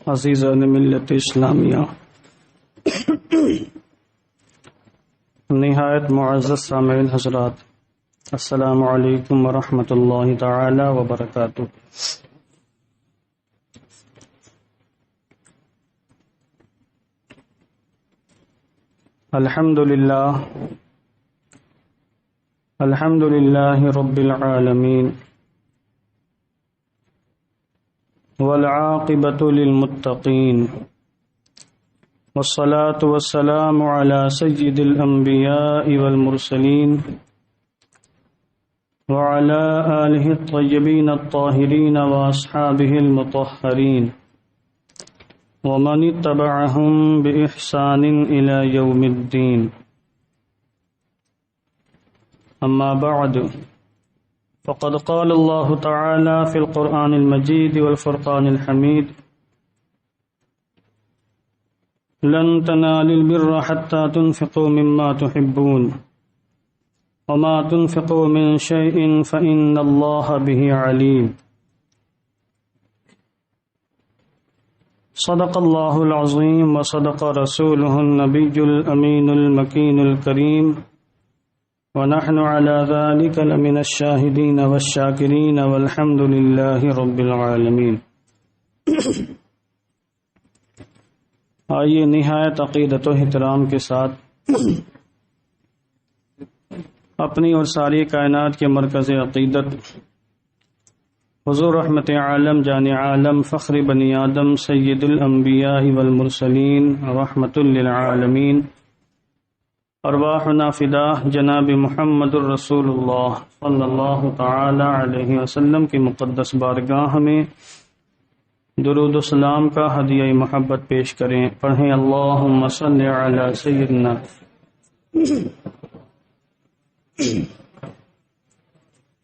عزیزان ملت اسلامیہ، نہایت معزز سامعین حضرات، السلام علیکم ورحمۃ اللہ تعالی وبرکاتہ۔ الحمد للہ رب العالمین، والعاقبۃ للمتقین، والصلاة والسلام علی سید الانبیاء والمرسلین، وعلی آلہ الطیبین الطاہرین واصحابہ المطہرین، ومن اتبعہم بإحسان الی یوم الدین۔ اما بعد، فقد قال الله تعالى في القرآن المجيد والفرقان الحميد: لن تنالوا البر حتى تنفقوا مما تحبون وما تنفقوا من شيء فإن الله به عليم۔ صدق الله العظيم وصدق رسوله النبي الأمين المكين الكريم، ونحن على ذلك لمن الشاهدين والشاكرين والحمد لله رب العالمين۔ آئیے نہایت عقیدت و احترام کے ساتھ اپنی اور ساری کائنات کے مرکز عقیدت حضور رحمت عالم جان عالم فخر بنی آدم سید الانبیاء والمرسلین رحمت للعالمین ارواحنا فداہ جناب محمد الرسول اللہ صلی اللہ تعالی علیہ وسلم کی مقدس بارگاہ میں درود و سلام کا ہدیہ محبت پیش کریں۔ پڑھیں اللہم صلی علی سیدنا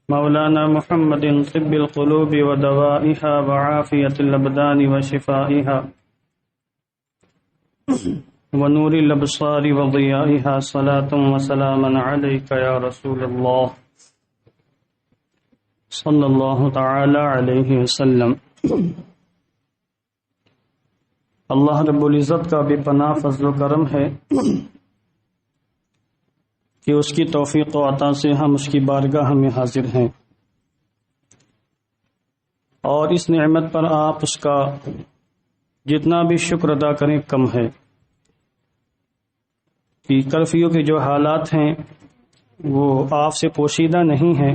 مولانا محمد طب القلوب ودوائها وعافیت الابدان وشفائها ونور الابصار وضیائها صلاة وسلاما علیک یا رسول اللہ صلی اللہ تعالی علیہ وسلم۔ اللہ رب العزت کا بے پناہ فضل و کرم ہے کہ اس کی توفیق و عطا سے ہم اس کی بارگاہ میں حاضر ہیں، اور اس نعمت پر آپ اس کا جتنا بھی شکر ادا کریں کم ہے کہ کرفیو کے جو حالات ہیں وہ آپ سے پوشیدہ نہیں ہیں۔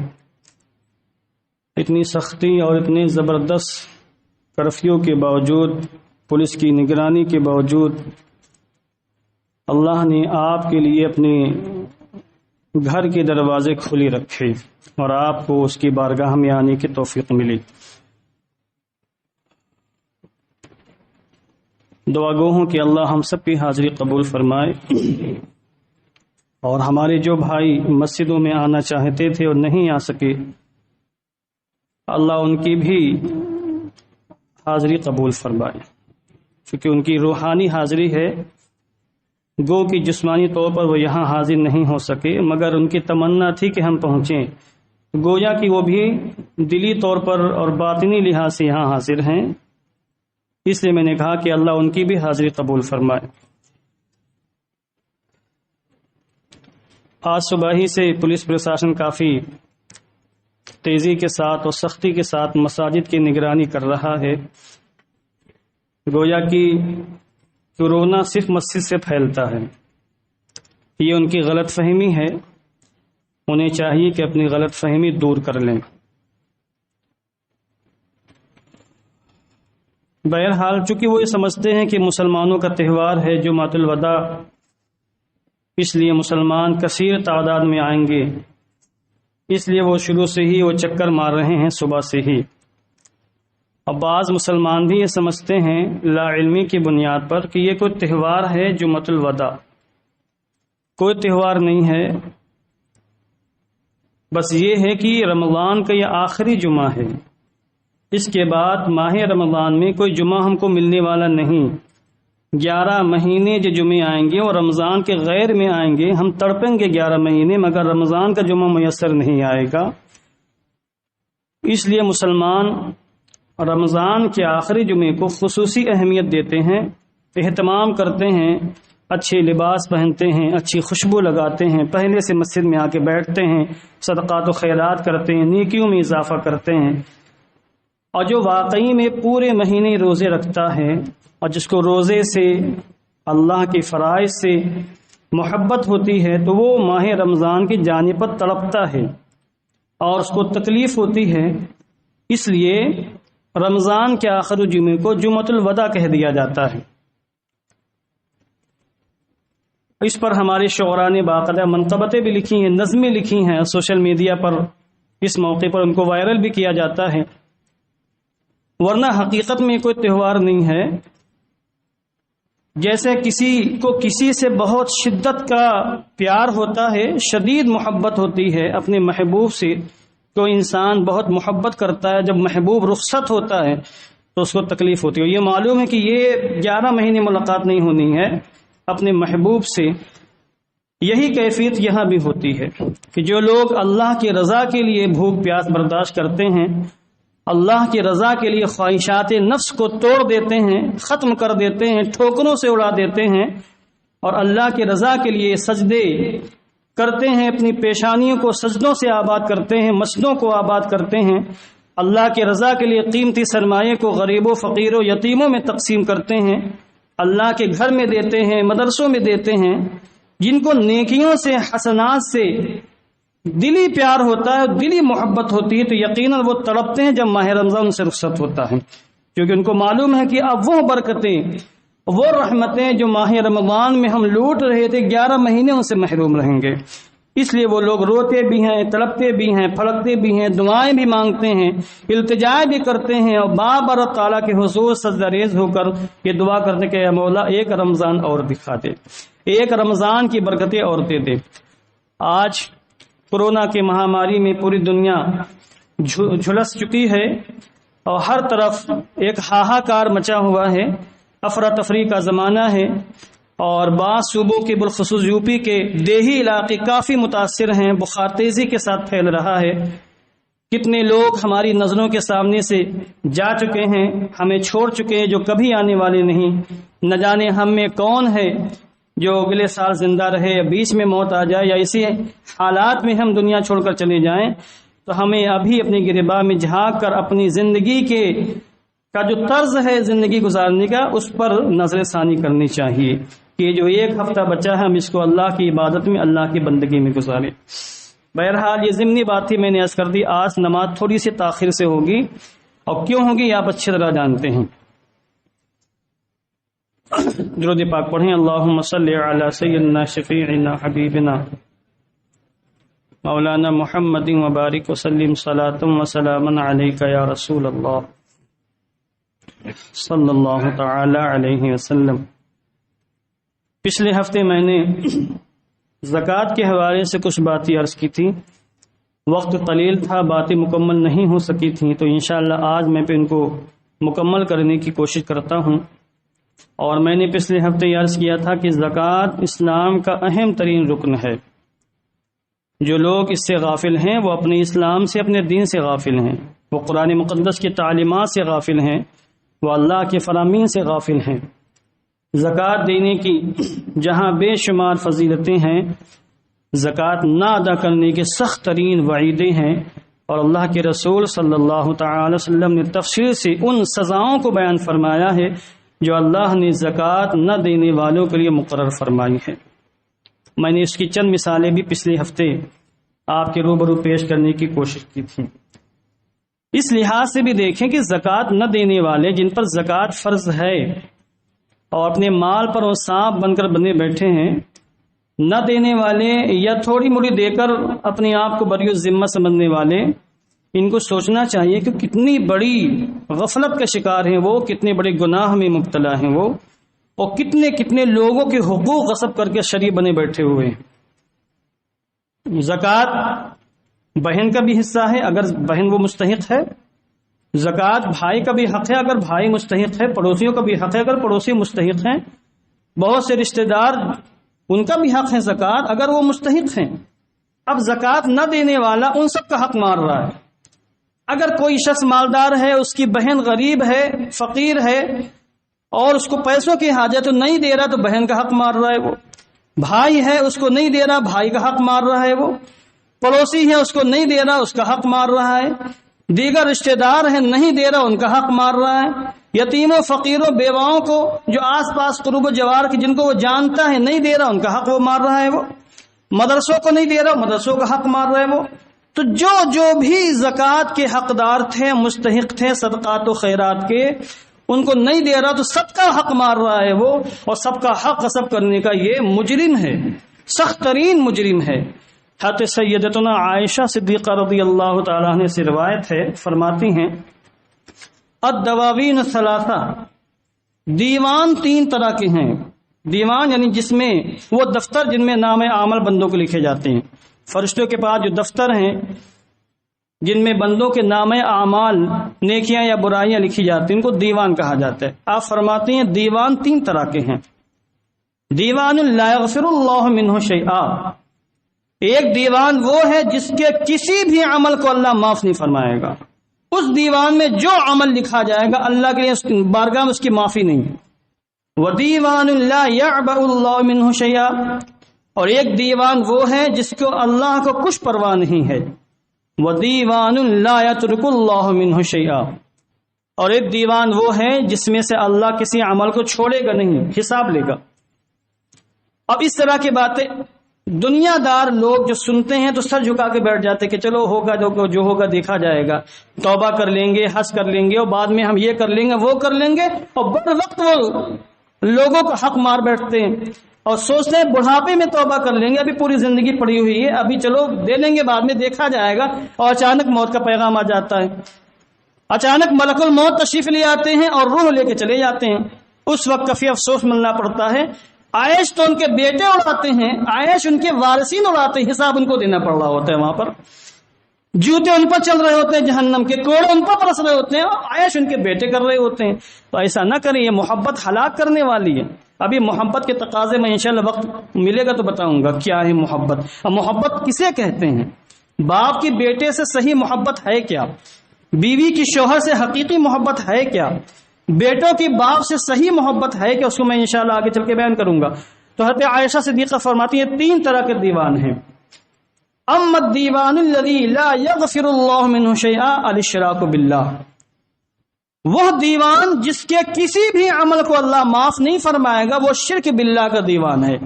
اتنی سختی اور اتنی زبردست کرفیو کے باوجود، پولیس کی نگرانی کے باوجود، اللہ نے آپ کے لیے اپنے گھر کے دروازے کھلی رکھے اور آپ کو اس کی بارگاہ میں آنے کی توفیق ملی۔ دعا گو ہوں کہ اللہ ہم سب کی حاضری قبول فرمائے، اور ہمارے جو بھائی مسجدوں میں آنا چاہتے تھے اور نہیں آ سکے، اللہ ان کی بھی حاضری قبول فرمائے، کیونکہ ان کی روحانی حاضری ہے، گو کہ جسمانی طور پر وہ یہاں حاضر نہیں ہو سکے، مگر ان کی تمنا تھی کہ ہم پہنچیں، گویا کہ وہ بھی دلی طور پر اور باطنی لحاظ سے یہاں حاضر ہیں۔ اس لیے میں نے کہا کہ اللہ ان کی بھی حاضری قبول فرمائے۔ آج صبح ہی سے پولیس پرشاسن کافی تیزی کے ساتھ اور سختی کے ساتھ مساجد کی نگرانی کر رہا ہے، گویا کہ کورونا صرف مسجد سے پھیلتا ہے۔ یہ ان کی غلط فہمی ہے، انہیں چاہیے کہ اپنی غلط فہمی دور کر لیں۔ بہرحال چونکہ وہ یہ سمجھتے ہیں کہ مسلمانوں کا تہوار ہے جمعۃ الوداع، اس لیے مسلمان کثیر تعداد میں آئیں گے، اس لیے وہ شروع سے ہی وہ چکر مار رہے ہیں صبح سے ہی۔ اب بعض مسلمان بھی یہ سمجھتے ہیں لا علمی کی بنیاد پر کہ یہ کوئی تہوار ہے جمعۃ الوداع، کوئی تہوار نہیں ہے، بس یہ ہے کہ رمضان کا یہ آخری جمعہ ہے، اس کے بعد ماہ رمضان میں کوئی جمعہ ہم کو ملنے والا نہیں۔ 11 مہینے جو جمعے آئیں گے وہ رمضان کے غیر میں آئیں گے، ہم تڑپیں گے 11 مہینے، مگر رمضان کا جمعہ میسر نہیں آئے گا۔ اس لیے مسلمان رمضان کے آخری جمعے کو خصوصی اہمیت دیتے ہیں، اہتمام کرتے ہیں، اچھے لباس پہنتے ہیں، اچھی خوشبو لگاتے ہیں، پہلے سے مسجد میں آ کے بیٹھتے ہیں، صدقات و خیرات کرتے ہیں، نیکیوں میں اضافہ کرتے ہیں۔ اور جو واقعی میں پورے مہینے روزے رکھتا ہے اور جس کو روزے سے اللہ کے فرائض سے محبت ہوتی ہے تو وہ ماہ رمضان کی جانب پر تڑپتا ہے اور اس کو تکلیف ہوتی ہے، اس لیے رمضان کے آخری جمعے کو جمعۃ الوداع کہہ دیا جاتا ہے۔ اس پر ہمارے شعراء نے باقاعدہ منقبتیں بھی لکھی ہیں، نظمیں لکھی ہیں، سوشل میڈیا پر اس موقع پر ان کو وائرل بھی کیا جاتا ہے۔ ورنہ حقیقت میں کوئی تہوار نہیں ہے۔ جیسے کسی کو کسی سے بہت شدت کا پیار ہوتا ہے، شدید محبت ہوتی ہے اپنے محبوب سے، کوئی انسان بہت محبت کرتا ہے، جب محبوب رخصت ہوتا ہے تو اس کو تکلیف ہوتی ہے۔ یہ معلوم ہے کہ یہ 11 مہینے ملاقات نہیں ہونی ہے اپنے محبوب سے۔ یہی کیفیت یہاں بھی ہوتی ہے کہ جو لوگ اللہ کی رضا کے لیے بھوک پیاس برداشت کرتے ہیں، اللہ کی رضا کے لیے خواہشات نفس کو توڑ دیتے ہیں، ختم کر دیتے ہیں، ٹھوکروں سے اڑا دیتے ہیں، اور اللہ کی رضا کے لیے سجدے کرتے ہیں، اپنی پیشانیوں کو سجدوں سے آباد کرتے ہیں، مسجدوں کو آباد کرتے ہیں، اللہ کی رضا کے لیے قیمتی سرمایے کو غریبوں، فقیروں، یتیموں میں تقسیم کرتے ہیں، اللہ کے گھر میں دیتے ہیں، مدرسوں میں دیتے ہیں، جن کو نیکیوں سے، حسنات سے دلی پیار ہوتا ہے، دلی محبت ہوتی ہے، تو یقیناً وہ تڑپتے ہیں جب ماہ رمضان سے رخصت ہوتا ہے، کیونکہ ان کو معلوم ہے کہ اب وہ برکتیں، وہ رحمتیں جو ماہ رمضان میں ہم لوٹ رہے تھے 11 مہینے ان سے محروم رہیں گے۔ اس لیے وہ لوگ روتے بھی ہیں، تڑپتے بھی ہیں، پھڑکتے بھی ہیں، دعائیں بھی مانگتے ہیں، التجائے بھی کرتے ہیں، اور بابر تعالیٰ کے حضور سجدہ ریز ہو کر یہ دعا کرتے کہ اے مولا ایک رمضان اور دکھا دے، ایک رمضان کی برکتیں اور دے دے۔ آج کورونا کی مہاماری میں پوری دنیا جھلس چکی ہے اور ہر طرف ایک ہاہاکار مچا ہوا ہے، افراتفری کا زمانہ ہے، اور بعض صوبوں کے بالخصوص یو پی کے دیہی علاقے کافی متاثر ہیں، بخار تیزی کے ساتھ پھیل رہا ہے۔ کتنے لوگ ہماری نظروں کے سامنے سے جا چکے ہیں، ہمیں چھوڑ چکے ہیں جو کبھی آنے والے نہیں۔ نہ جانے ہم میں کون ہے جو اگلے سال زندہ رہے یا بیچ میں موت آ جائے یا اسی حالات میں ہم دنیا چھوڑ کر چلے جائیں۔ تو ہمیں ابھی اپنی گریباں میں جھانک کر اپنی زندگی کا جو طرز ہے زندگی گزارنے کا، اس پر نظر ثانی کرنی چاہیے کہ جو ایک ہفتہ بچا ہے ہم اس کو اللہ کی عبادت میں، اللہ کی بندگی میں گزاریں۔ بہرحال یہ ضمنی بات تھی، میں نے عرض کر دی آج نماز تھوڑی سی تاخیر سے ہوگی، اور کیوں ہوگی آپ اچھی طرح جانتے ہیں۔ درود پاک پڑھیں۔ اللہم صلی علی سیدنا شفیعنا حبیبنا مولانا محمد وبارک وسلم صلاۃ وسلاما علیک یا رسول اللہ صلی اللہ تعالی علیہ وسلم۔ پچھلے ہفتے میں نے زکوٰۃ کے حوالے سے کچھ باتیں عرض کی تھی، وقت قلیل تھا، باتیں مکمل نہیں ہو سکی تھیں، تو انشاءاللہ آج میں ان کو مکمل کرنے کی کوشش کرتا ہوں۔ اور میں نے پچھلے ہفتے یہ عرض کیا تھا کہ زکوٰۃ اسلام کا اہم ترین رکن ہے۔ جو لوگ اس سے غافل ہیں وہ اپنے اسلام سے، اپنے دین سے غافل ہیں، وہ قرآن مقدس کی تعلیمات سے غافل ہیں، وہ اللہ کے فرامین سے غافل ہیں۔ زکوٰۃ دینے کی جہاں بے شمار فضیلتیں ہیں، زکوٰۃ نہ ادا کرنے کے سخت ترین وعیدیں ہیں، اور اللہ کے رسول صلی اللہ تعالی وسلم نے تفصیل سے ان سزاؤں کو بیان فرمایا ہے جو اللہ نے زکوٰۃ نہ دینے والوں کے لیے مقرر فرمائی ہے۔ میں نے اس کی چند مثالیں بھی پچھلے ہفتے آپ کے روبرو پیش کرنے کی کوشش کی تھی۔ اس لحاظ سے بھی دیکھیں کہ زکوٰۃ نہ دینے والے جن پر زکوٰۃ فرض ہے اور اپنے مال پر وہ سانپ بن کر بنے بیٹھے ہیں، نہ دینے والے یا تھوڑی موڑی دے کر اپنے آپ کو بری الذمہ سمجھنے والے، ان کو سوچنا چاہیے کہ کتنی بڑی غفلت کا شکار ہیں وہ، کتنے بڑے گناہ میں مبتلا ہیں وہ، اور کتنے کتنے لوگوں کے حقوق غصب کر کے شریک بنے بیٹھے ہوئے ہیں۔ زکوٰۃ بہن کا بھی حصہ ہے اگر بہن وہ مستحق ہے، زکوٰۃ بھائی کا بھی حق ہے اگر بھائی مستحق ہے، پڑوسیوں کا بھی حق ہے اگر پڑوسی مستحق ہیں، بہت سے رشتہ دار ان کا بھی حق ہے زکوٰۃ اگر وہ مستحق ہیں۔ اب زکوٰۃ نہ دینے والا ان سب کا حق مار رہا ہے، اگر کوئی شخص مالدار ہے، اس کی بہن غریب ہے، فقیر ہے، اور اس کو پیسوں کی حاجت نہیں دے رہا تو بہن کا حق مار رہا ہے وہ. بھائی ہے، اس کو نہیں دے رہا، بھائی کا حق مار رہا ہے وہ. پڑوسی ہے، اس کو نہیں دے رہا، اس کا حق مار رہا ہے. دیگر رشتہ دار ہیں، نہیں دے رہا، ان کا حق مار رہا ہے. یتیموں، فقیروں، بیواؤں کو جو آس پاس قرب و جوار کی جن کو وہ جانتا ہے نہیں دے رہا، ان کا حق وہ مار رہا ہے وہ. مدرسوں کو نہیں دے رہا، مدرسوں کا حق مار رہا ہے وہ. تو جو بھی زکوٰۃ کے حقدار تھے، مستحق تھے صدقات و خیرات کے، ان کو نہیں دے رہا تو سب کا حق مار رہا ہے وہ، اور سب کا حق غصب کرنے کا یہ مجرم ہے، سخت ترین مجرم ہے. حضرت سیدتنا عائشہ صدیقہ رضی اللہ تعالیٰ عنہ سے روایت ہے، فرماتی ہیں الدواوین ثلاثہ، دیوان 3 طرح کے ہیں. دیوان یعنی جس میں وہ دفتر جن میں نام اعمال بندوں کو لکھے جاتے ہیں. فرشتوں کے پاس جو دفتر ہیں جن میں بندوں کے نام اعمال، نیکیاں یا برائیاں لکھی جاتی ہیں، ان کو دیوان کہا جاتا ہے. آپ فرماتی ہیں دیوان 3 طرح کے ہیں. دیوان لا یغفر اللہ منہ شیئا، ایک دیوان وہ ہے جس کے کسی بھی عمل کو اللہ معاف نہیں فرمائے گا. اس دیوان میں جو عمل لکھا جائے گا اللہ کے لیے اس کی بارگاہ میں اس کی معافی نہیں ہے. وَدِیوَانٌ لَا يَعْبَأُ اللَّهُ مِنْهُ شَيْئًا، اور ایک دیوان وہ ہے جس کو اللہ کو کچھ پرواہ نہیں ہے. وَدِیوَانٌ لَا يَتْرُكُ اللَّهُ مِنْهُ شَيْئًا، اور ایک دیوان وہ ہے جس میں سے اللہ کسی عمل کو چھوڑے گا نہیں، حساب لے گا. اب اس طرح کی باتیں دنیا دار لوگ جو سنتے ہیں تو سر جھکا کے بیٹھ جاتے کہ چلو ہوگا جو ہوگا دیکھا جائے گا، توبہ کر لیں گے، حج کر لیں گے، اور بعد میں ہم یہ کر لیں گے، وہ کر لیں گے، اور بر وقت وہ لوگوں کا حق مار بیٹھتے ہیں اور سوچتے ہیں بڑھاپے میں توبہ کر لیں گے، ابھی پوری زندگی پڑی ہوئی ہے، ابھی چلو دے لیں گے، بعد میں دیکھا جائے گا. اور اچانک موت کا پیغام آ جاتا ہے، اچانک ملک الموت تشریف لے آتے ہیں اور روح لے کے چلے جاتے ہیں. اس وقت کافی افسوس ملنا پڑتا ہے. عائش تو ان کے بیٹے اڑاتے ہیں، عائش ان کے وارثین اڑاتے ہیں، حساب ان کو دینا پڑ رہا ہوتا ہے. وہاں پر جوتے ان پر چل رہے ہوتے ہیں، جہنم کے کوڑے ان پر برس رہے ہوتے ہیں، اور عائش ان کے بیٹے کر رہے ہوتے ہیں. تو ایسا نہ کریں، یہ محبت ہلاک کرنے والی ہے. ابھی محبت کے تقاضے میں انشاءاللہ وقت ملے گا تو بتاؤں گا کیا ہے محبت. اور محبت کسے کہتے ہیں؟ باپ کی بیٹے سے صحیح محبت ہے کیا؟ بیوی کی شوہر سے حقیقی محبت ہے کیا؟ بیٹوں کی باپ سے صحیح محبت ہے کہ اس کو میں انشاءاللہ آگے چل کے بیان کروں گا. تو حضرت عائشہ صدیقہ فرماتی ہیں 3 طرح کے دیوان ہیں. اما الدیوان الذی لا یغفر اللہ منہ شیئا الاشراک باللہ، وہ دیوان جس کے کسی بھی عمل کو اللہ معاف نہیں فرمائے گا، وہ شرک باللہ کا دیوان ہے.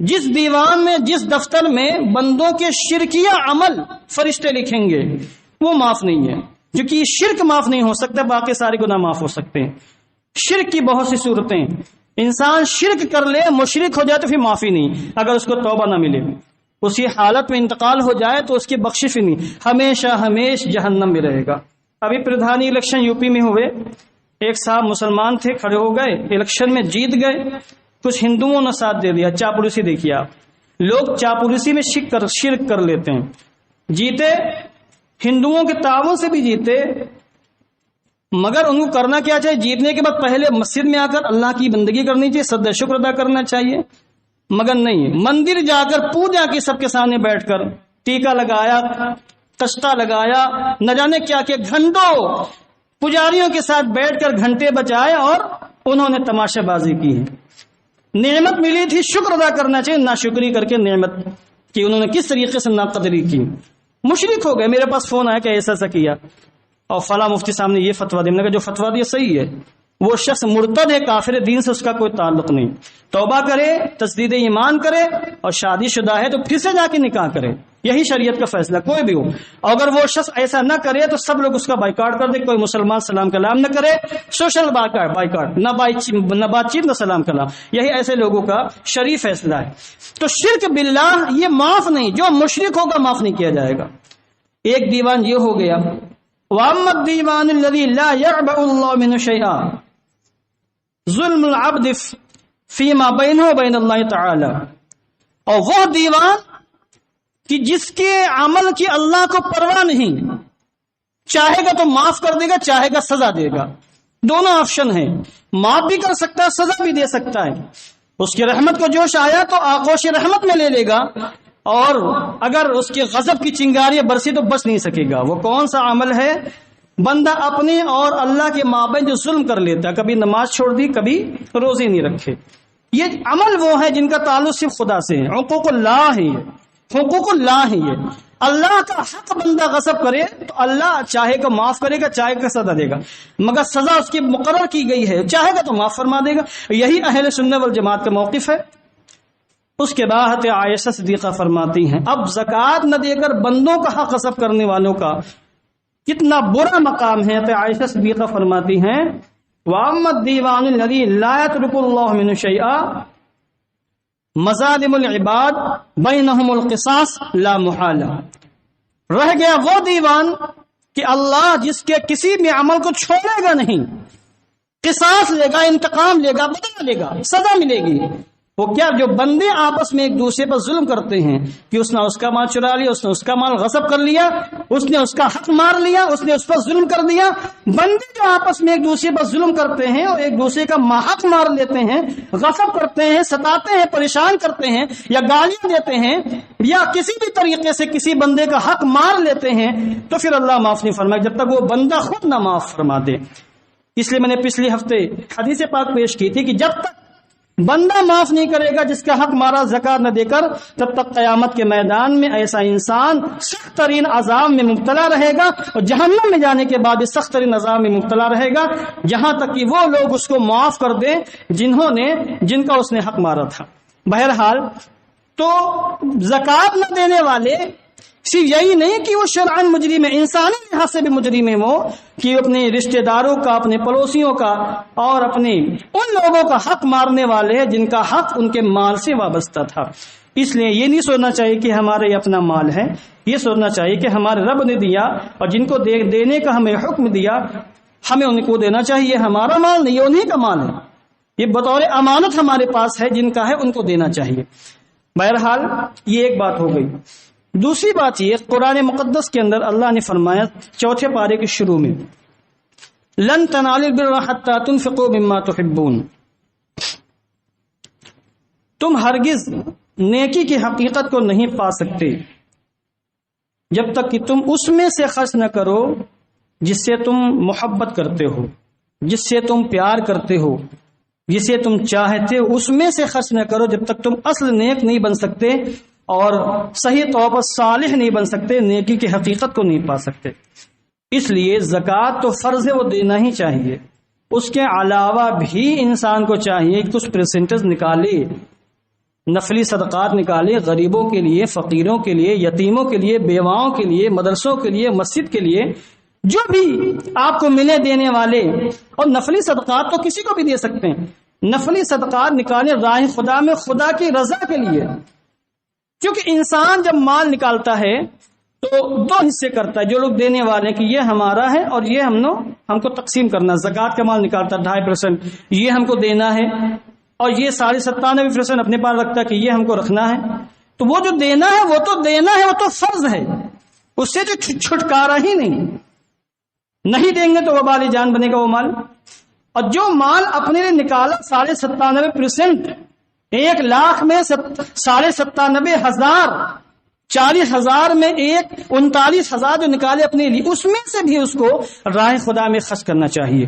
جس دیوان میں، جس دفتر میں بندوں کے شرکیہ عمل فرشتے لکھیں گے وہ معاف نہیں ہے، کیونکہ شرک معاف نہیں ہو سکتا، باقی سارے گناہ معاف ہو سکتے ہیں. شرک کی بہت سی صورتیں، انسان شرک کر لے، مشرک ہو جائے تو پھر معافی نہیں، اگر اس کو توبہ نہ ملے، اسی حالت میں انتقال ہو جائے تو اس کی بخشش ہی نہیں، ہمیشہ ہمیشہ جہنم میں رہے گا. ابھی پردھانی الیکشن یوپی میں ہوئے، ایک صاحب مسلمان تھے، کھڑے ہو گئے، الیکشن میں جیت گئے، کچھ ہندوؤں نے ساتھ دے دیا. چاپلوسی دیکھیے آپ، لوگ چاپلوسی میں شرک کر لیتے ہیں. جیتے، ہندوؤں کے تعاون سے بھی جیتے، مگر ان کو کرنا کیا چاہیے؟ جیتنے کے بعد پہلے مسجد میں آ کر اللہ کی بندگی کرنی چاہیے، سجدہ شکر ادا کرنا چاہیے. مگر نہیں، مندر جا کر پوجا کی سب کے سامنے بیٹھ کر ٹیکا لگایا، کشتا لگایا، نہ جانے کیا کہ گھنٹوں پجاریوں کے ساتھ بیٹھ کر گھنٹے بچائے اور انہوں نے تماشا بازی کی ہے. نعمت ملی تھی، شکر ادا کرنا چاہیے، ناشکری کر کے نعمت کی انہوں نے کس طریقے سے ناقدری کی. مشرک ہو گئے. میرے پاس فون آیا کہ ایسا کیا اور فلاں مفتی صاحب نے یہ فتویٰ دیا. میں نے کہا جو فتویٰ دیا صحیح ہے، وہ شخص مرتد ہے، کافر، دین سے اس کا کوئی تعلق نہیں. توبہ کرے، تجدید ایمان کرے، اور شادی شدہ ہے تو پھر سے جا کے نکاح کرے. یہی شریعت کا فیصلہ، کوئی بھی ہو. اگر وہ شخص ایسا نہ کرے تو سب لوگ اس کا بائیکاٹ کر دے. کوئی مسلمان سلام کلام نہ کرے، سوشل بائیکاٹ، نہ بات چیت نہ سلام کلام. یہی ایسے لوگوں کا شریف فیصلہ ہے. تو شرک باللہ یہ معاف نہیں، جو مشرک ہوگا معاف نہیں کیا جائے گا. ایک دیوان یہ ہو گیا. وَأَمَّا الدِّيوَانُ الَّذِي لَا يَعْبَأُ اللَّهُ مِنْهُ شَيْئًا ظُلْمُ الْعَبْدِ فِيمَا بَيْنَهُ وَبَيْنَ اللَّهِ تَعَالَى، اور وہ دیوان کہ جس کے عمل کی اللہ کو پرواہ نہیں، چاہے گا تو معاف کر دے گا، چاہے گا سزا دے گا. دونوں آپشن ہیں، معاف بھی کر سکتا ہے، سزا بھی دے سکتا ہے. اس کی رحمت کو جوش آیا تو آغوش رحمت میں لے لے گا، اور اگر اس کے غضب کی چنگاریاں برسی تو بچ نہیں سکے گا۔ وہ کون سا عمل ہے؟ بندہ اپنے اور اللہ کے مابین جو ظلم کر لیتا ہے، کبھی نماز چھوڑ دی، کبھی روزے نہیں رکھے، یہ عمل وہ ہے جن کا تعلق صرف خدا سے ہے، حقوق اللہ ہے، یہ حقوق اللہ ہے، یہ اللہ کا حق بندہ غصب کرے تو اللہ چاہے گا معاف کرے گا، چاہے گا سزا دے گا، مگر سزا اس کی مقرر کی گئی ہے، چاہے گا تو معاف فرما دے گا۔ یہی اہل سنت والجماعت کا موقف ہے۔ اس کے بعد عائشہ صدیقہ فرماتی ہیں اب زکوٰۃ نہ دے کر بندوں کا حق غصب کرنے والوں کا کتنا برا مقام ہے۔ تو عائشہ صدیقہ فرماتی ہیں وَأَمَّا الدِّيوَانُ الَّذِي لَا يَتْرُكُ اللَّهُ مِنْهُ شَيْئًا مظالم العباد بینہم القصاص لا محالہ، رہ گیا وہ دیوان کہ اللہ جس کے کسی بھی عمل کو چھوڑے گا نہیں، قصاص لے گا، انتقام لے گا، بدلہ لے گا، سزا ملے گی۔ وہ کیا؟ جو بندے آپس میں ایک دوسرے پر ظلم کرتے ہیں کہ اس نے اس کا مال چرا لیا، اس نے اس کا مال غصب کر لیا، اس نے اس کا حق مار لیا، اس نے اس پر ظلم کر دیا، بندے جو آپس میں ایک دوسرے پر ظلم کرتے ہیں اور ایک دوسرے کا حق مار لیتے ہیں، غصب کرتے ہیں، ستاتے ہیں، پریشان کرتے ہیں، یا گالیاں دیتے ہیں، یا کسی بھی طریقے سے کسی بندے کا حق مار لیتے ہیں، تو پھر اللہ معاف نہیں فرمائے جب تک وہ بندہ خود نہ معاف فرما دے۔ اس لیے میں نے پچھلے ہفتے حدیث پاک پیش کی تھی کہ جب تک بندہ معاف نہیں کرے گا جس کا حق مارا زکات نہ دے کر، تب تک قیامت کے میدان میں ایسا انسان سخت ترین عذاب میں مبتلا رہے گا، اور جہنم میں جانے کے بعد بھی سخت ترین عذاب میں مبتلا رہے گا، جہاں تک کہ وہ لوگ اس کو معاف کر دیں جن کا اس نے حق مارا تھا۔ بہرحال تو زکات نہ دینے والے صرف یہی نہیں کہ وہ شرعاً مجرم ہے، انسانی لحاظ سے بھی مجرم ہے، وہ کہ اپنے رشتہ داروں کا، اپنے پڑوسیوں کا اور اپنے ان لوگوں کا حق مارنے والے ہیں جن کا حق ان کے مال سے وابستہ تھا۔ اس لیے یہ نہیں سوچنا چاہیے کہ ہمارا یہ اپنا مال ہے، یہ سوچنا چاہیے کہ ہمارے رب نے دیا اور جن کو دینے کا ہمیں حکم دیا ہمیں ان کو دینا چاہیے، ہمارا مال نہیں، انہیں کا مال ہے، یہ بطور امانت ہمارے پاس ہے، جن کا ہے ان کو دینا چاہیے۔ بہرحال یہ ایک بات ہو گئی۔ دوسری بات یہ قرآن مقدس کے اندر اللہ نے فرمایا 4 پارے کے شروع میں لن تنالوا البر حتى تنفقوا مما تحبون، تم ہرگز نیکی کی حقیقت کو نہیں پا سکتے جب تک کہ تم اس میں سے خرچ نہ کرو جس سے تم محبت کرتے ہو، جس سے تم پیار کرتے ہو، جسے تم چاہتے ہو، اس میں سے خرچ نہ کرو جب تک تم اصل نیک نہیں بن سکتے اور صحیح طور پر صالح نہیں بن سکتے، نیکی کی حقیقت کو نہیں پا سکتے۔ اس لیے زکوٰۃ تو فرض ہے، وہ دینا ہی چاہیے، اس کے علاوہ بھی انسان کو چاہیے کہ کچھ پرسنٹیج نکالے، نفلی صدقات نکالے، غریبوں کے لیے، فقیروں کے لیے، یتیموں کے لیے، بیواؤں کے لیے، مدرسوں کے لیے، مسجد کے لیے، جو بھی آپ کو ملے دینے والے۔ اور نفلی صدقات تو کسی کو بھی دے سکتے ہیں، نفلی صدقات نکالے راہ خدا میں، خدا کی رضا کے لیے، کیونکہ انسان جب مال نکالتا ہے تو 2 حصے کرتا ہے، جو لوگ دینے والے کہ یہ ہمارا ہے اور یہ ہم کو تقسیم کرنا ہے۔ زکوٰۃ کا مال نکالتا 2.5%، یہ ہم کو دینا ہے، اور یہ 97.5% اپنے پاس رکھتا ہے کہ یہ ہم کو رکھنا ہے۔ تو وہ جو دینا ہے وہ تو دینا ہے، وہ تو فرض ہے، اس سے جو چھٹکارا ہی نہیں دیں گے تو وبال جان بنے گا وہ مال۔ اور جو مال اپنے لیے نکالا 97.5%، 1 لاکھ میں 97,500، 40,000 میں 39,000 جو نکالے اپنے لیے، اس میں سے بھی اس کو راہ خدا میں خرچ کرنا چاہیے۔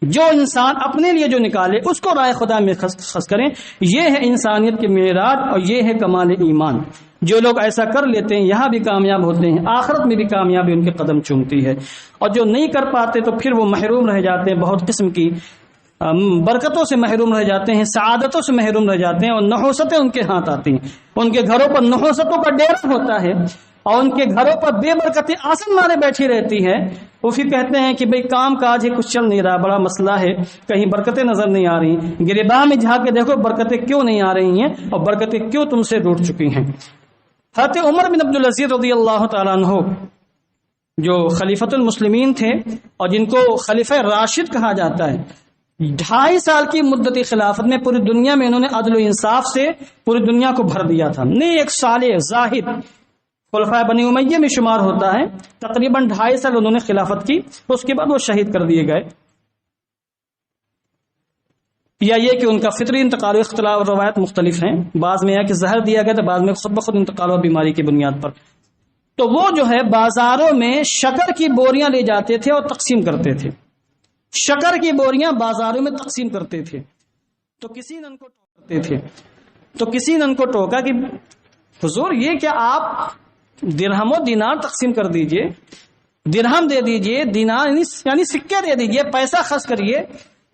جو انسان اپنے لیے جو نکالے اس کو راہ خدا میں خرچ کریں، یہ ہے انسانیت کے معراج اور یہ ہے کمال ایمان۔ جو لوگ ایسا کر لیتے ہیں یہاں بھی کامیاب ہوتے ہیں، آخرت میں بھی کامیابی ان کے قدم چومتی ہے، اور جو نہیں کر پاتے تو پھر وہ محروم رہ جاتے ہیں، بہت قسم کی برکتوں سے محروم رہ جاتے ہیں، سعادتوں سے محروم رہ جاتے ہیں، اور نحوستیں ان کے ہاتھ آتی ہیں، ان کے گھروں پر نحوستوں کا ڈیرا ہوتا ہے، اور ان کے گھروں پر بے برکتیں آسن مارے بیٹھی رہتی ہے۔ وہ پھر کہتے ہیں کہ بھئی کام کاج ہے، کچھ چل نہیں رہا، بڑا مسئلہ ہے، کہیں برکتیں نظر نہیں آ رہی، گریباں میں جھانک کے دیکھو برکتیں کیوں نہیں آ رہی ہیں اور برکتیں کیوں تم سے روٹ چکی ہیں۔ حضرت عمر بن عبدالعزیز رضی اللہ تعالیٰ عنہ جو خلیفۃ المسلمین تھے اور جن کو خلیفہ راشد کہا جاتا ہے، 2.5 سال کی مدت خلافت میں پوری دنیا میں انہوں نے عدل و انصاف سے پوری دنیا کو بھر دیا تھا۔ نیک صالح زاہد خلفائے بنی امیہ میں شمار ہوتا ہے، تقریباً 2.5 سال انہوں نے خلافت کی، اس کے بعد وہ شہید کر دیے گئے۔ یا یہ کہ ان کا فطری انتقال و اختلاف روایت مختلف ہیں، بعض میں ہے کہ زہر دیا گیا تو بعض میں خود بخود انتقال و بیماری کی بنیاد پر، تو وہ جو ہے بازاروں میں شکر کی بوریاں لے جاتے تھے اور تقسیم کرتے تھے، شکر کی بوریاں بازاروں میں تقسیم کرتے تھے، تو کسی نے ان کو ٹوکا کہ حضور یہ کیا آپ درہم و دینار تقسیم کر دیجئے، درہم دے دیجئے، دینار یعنی سکے دے دیجئے، پیسہ خرچ کریے،